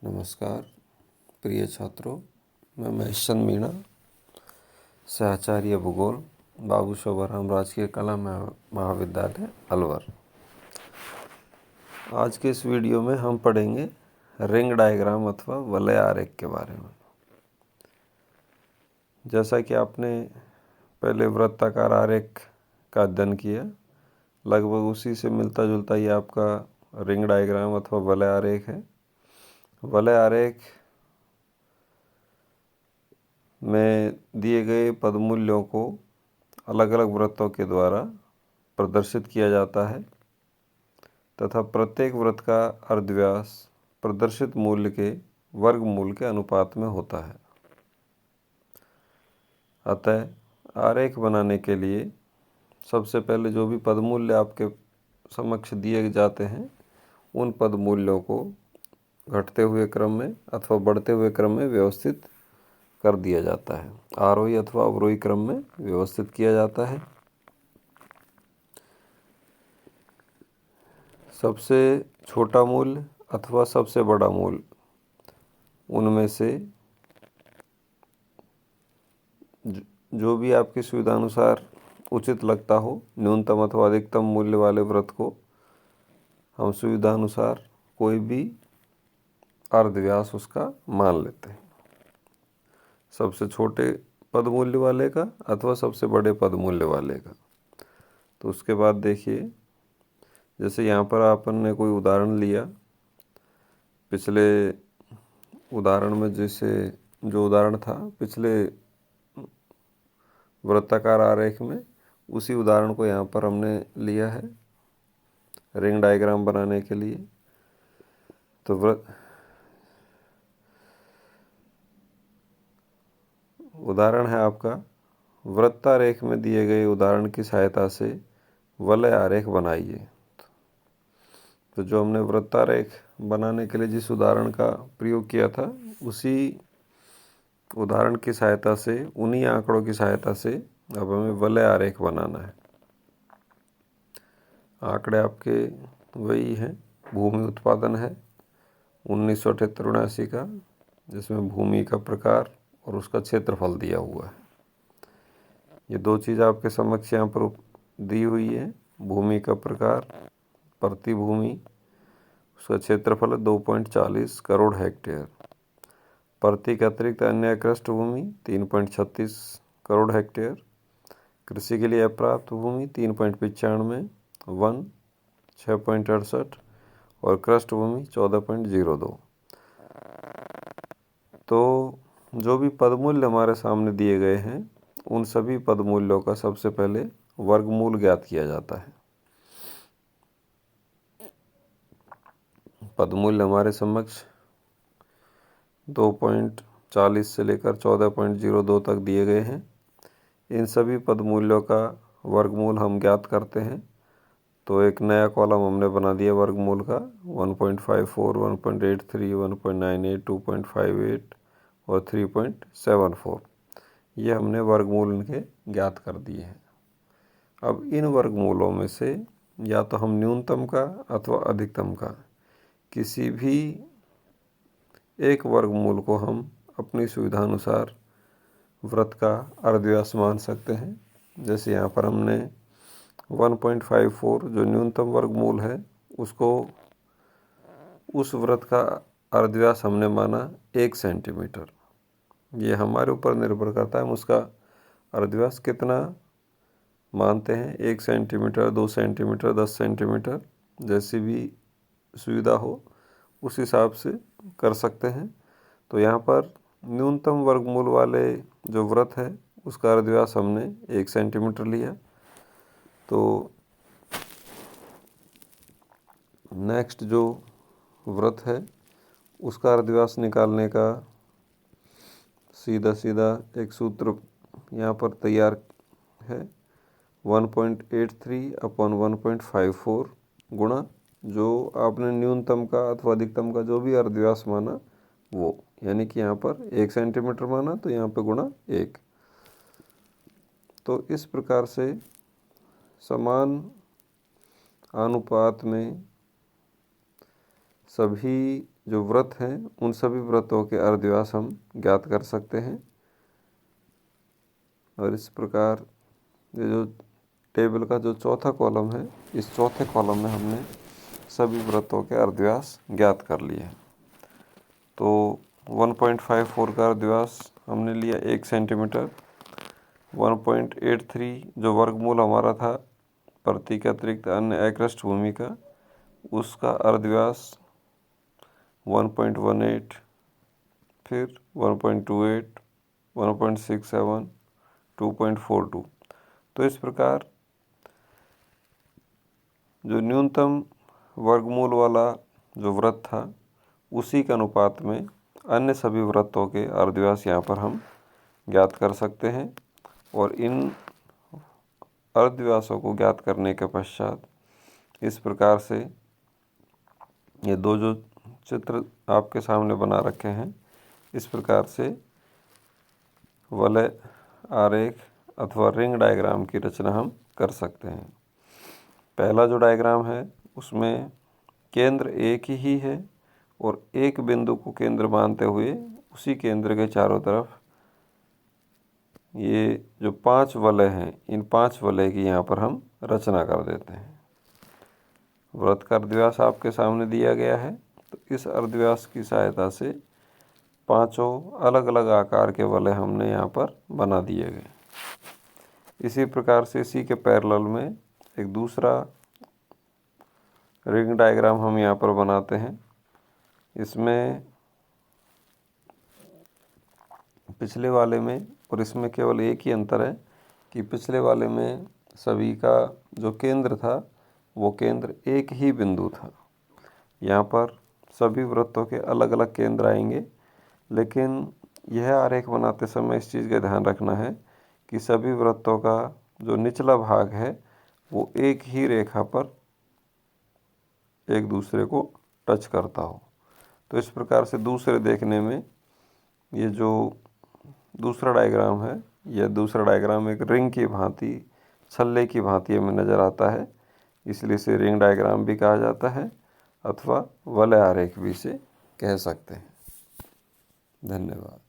नमस्कार प्रिय छात्रों, मैं महेशचंद मीणा, सहचार्य भूगोल, बाबू शोभाराम राजकीय कला महाविद्यालय अलवर। आज के इस वीडियो में हम पढ़ेंगे रिंग डायग्राम अथवा वलय आरेख के बारे में। जैसा कि आपने पहले वृत्ताकार आरेख का अध्ययन किया, लगभग उसी से मिलता जुलता ये आपका रिंग डायग्राम अथवा वलय आरेख है। वलय आरेख में दिए गए पदमूल्यों को अलग अलग वृत्तों के द्वारा प्रदर्शित किया जाता है तथा प्रत्येक वृत्त का अर्धव्यास प्रदर्शित मूल्य के वर्गमूल के अनुपात में होता है। अतः आरेख बनाने के लिए सबसे पहले जो भी पदमूल्य आपके समक्ष दिए जाते हैं, उन पदमूल्यों को घटते हुए क्रम में अथवा बढ़ते हुए क्रम में व्यवस्थित कर दिया जाता है। आरोही अथवा अवरोही क्रम में व्यवस्थित किया जाता है। सबसे छोटा मूल्य अथवा सबसे बड़ा मूल्य, उनमें से जो भी आपकी सुविधानुसार उचित लगता हो, न्यूनतम अथवा अधिकतम मूल्य वाले वृत्त को हम सुविधानुसार कोई भी अर्धव्यास उसका मान लेते हैं। सबसे छोटे पद मूल्य वाले का अथवा सबसे बड़े पद मूल्य वाले का। तो उसके बाद देखिए, जैसे यहाँ पर अपन ने कोई उदाहरण लिया, पिछले उदाहरण में जैसे जो उदाहरण था पिछले वृत्ताकार आरेख में, उसी उदाहरण को यहाँ पर हमने लिया है रिंग डायग्राम बनाने के लिए। तो उदाहरण है आपका, वृत्तारेख में दिए गए उदाहरण की सहायता से वलय आरेख बनाइए। तो जो हमने वृत्तारेख बनाने के लिए जिस उदाहरण का प्रयोग किया था, उसी उदाहरण की सहायता से, उन्हीं आंकड़ों की सहायता से अब हमें वलय आरेख बनाना है। आंकड़े आपके वही हैं। भूमि उत्पादन है 1978-79 का, जिसमें भूमि का प्रकार और उसका क्षेत्रफल दिया हुआ है। ये दो चीज़ आपके समक्ष यहाँ पर दी हुई है। भूमि का प्रकार प्रति भूमि, उसका क्षेत्रफल है 2.40 करोड़ हेक्टेयर। प्रति के अतिरिक्त अन्य कृष्ट भूमि 3.36 करोड़ हेक्टेयर। कृषि के लिए अप्राप्त भूमि 3.95, वन 6.68 और कृष्ट भूमि 14.02। तो जो भी पदमूल्य हमारे सामने दिए गए हैं, उन सभी पदमूल्यों का सबसे पहले वर्गमूल ज्ञात किया जाता है। पदमूल्य हमारे समक्ष 2.40 से लेकर 14.02 तक दिए गए हैं। इन सभी पदमूल्यों का वर्गमूल हम ज्ञात करते हैं। तो एक नया कॉलम हमने बना दिया वर्गमूल का, 1.54, 1.83, 1.98, 2.58 और 3.74। ये हमने वर्गमूल इनके ज्ञात कर दिए हैं। अब इन वर्गमूलों में से या तो हम न्यूनतम का अथवा अधिकतम का किसी भी एक वर्गमूल को हम अपनी सुविधानुसार वृत्त का अर्धव्यास मान सकते हैं। जैसे यहाँ पर हमने 1.54 जो न्यूनतम वर्गमूल है, उसको उस वृत्त का अर्धव्यास हमने माना 1 सेंटीमीटर। ये हमारे ऊपर निर्भर करता है हम उसका अर्धव्यास कितना मानते हैं, 1 सेंटीमीटर, 2 सेंटीमीटर, 10 सेंटीमीटर, जैसी भी सुविधा हो उस हिसाब से कर सकते हैं। तो यहाँ पर न्यूनतम वर्गमूल वाले जो वृत्त है, उसका अर्धव्यास हमने 1 सेंटीमीटर लिया। तो नेक्स्ट जो वृत्त है, उसका अर्धव्यास निकालने का सीधा सीधा एक सूत्र यहाँ पर तैयार है, 1.83 अपॉन 1.54 गुणा जो आपने न्यूनतम का अथवा अधिकतम का जो भी अर्धव्यास माना वो, यानी कि यहाँ पर 1 सेंटीमीटर माना तो यहाँ पर गुणा 1। तो इस प्रकार से समान अनुपात में सभी जो वृत्त हैं उन सभी वृत्तों के अर्धव्यास हम ज्ञात कर सकते हैं। और इस प्रकार ये जो टेबल का जो चौथा कॉलम है, इस चौथे कॉलम में हमने सभी वृत्तों के अर्धव्यास ज्ञात कर लिए हैं। तो 1.54 का अर्धव्यास हमने लिया 1 सेंटीमीटर। 1.83 जो वर्गमूल हमारा था प्रति के अतिरिक्त अन्य अकृष्ट भूमि का, उसका अर्धव्यास 1.18, फिर 1.28, 1.67, 2.42। तो इस प्रकार जो न्यूनतम वर्गमूल वाला जो वृत्त था उसी के अनुपात में अन्य सभी वृत्तों के अर्धव्यास यहाँ पर हम ज्ञात कर सकते हैं। और इन अर्धव्यासों को ज्ञात करने के पश्चात इस प्रकार से ये दो जो चित्र आपके सामने बना रखे हैं, इस प्रकार से वलय आरेख अथवा रिंग डायग्राम की रचना हम कर सकते हैं। पहला जो डायग्राम है उसमें केंद्र एक ही है और एक बिंदु को केंद्र मानते हुए उसी केंद्र के चारों तरफ ये जो 5 वलय हैं, इन 5 वलय की यहाँ पर हम रचना कर देते हैं। वृत्त का अर्धव्यास आपके सामने दिया गया है, तो इस अर्धव्यास की सहायता से 5 अलग अलग आकार के वलय हमने यहाँ पर बना दिए गए। इसी प्रकार से इसी के पैरेलल में एक दूसरा रिंग डायग्राम हम यहाँ पर बनाते हैं। इसमें पिछले वाले में और इसमें केवल एक ही अंतर है कि पिछले वाले में सभी का जो केंद्र था वो केंद्र एक ही बिंदु था। यहाँ पर सभी वृत्तों के अलग अलग केंद्र आएंगे, लेकिन यह आरेख बनाते समय इस चीज़ का ध्यान रखना है कि सभी वृत्तों का जो निचला भाग है वो एक ही रेखा पर एक दूसरे को टच करता हो। तो इस प्रकार से दूसरे देखने में ये जो दूसरा डायग्राम है, यह दूसरा डायग्राम एक रिंग की भांति, छल्ले की भांति हमें नज़र आता है, इसलिए इसे रिंग डायग्राम भी कहा जाता है अथवा वलय आरेख भी इसे कह सकते हैं। धन्यवाद।